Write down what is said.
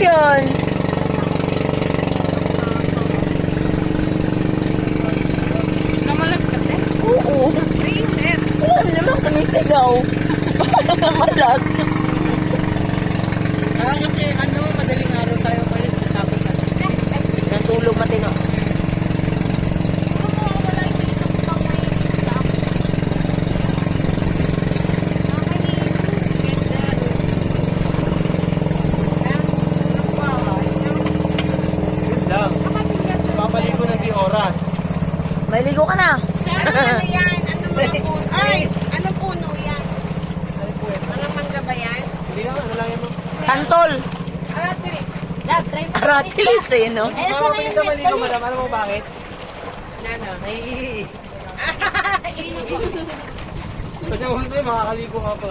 yan? Namalag ka, te? Oo. Alam naman sumisigaw. Namalag. Kasi madaling araw tayo kayo. Tapos Natulog matino. Papaligo ng di oras. May ligo ka na. Ano yan? Ano mga puno? Ay, anong puno yan? Anong mangga ba yan? Hindi na, ano lang yan, ma'am. Santol. Aratilis. Aratilis eh, no? Mama, pwede ka maligo, madam. Alam mo bakit? Nano? Naiihi. Kasi kung hindi, makakaligo ka pa.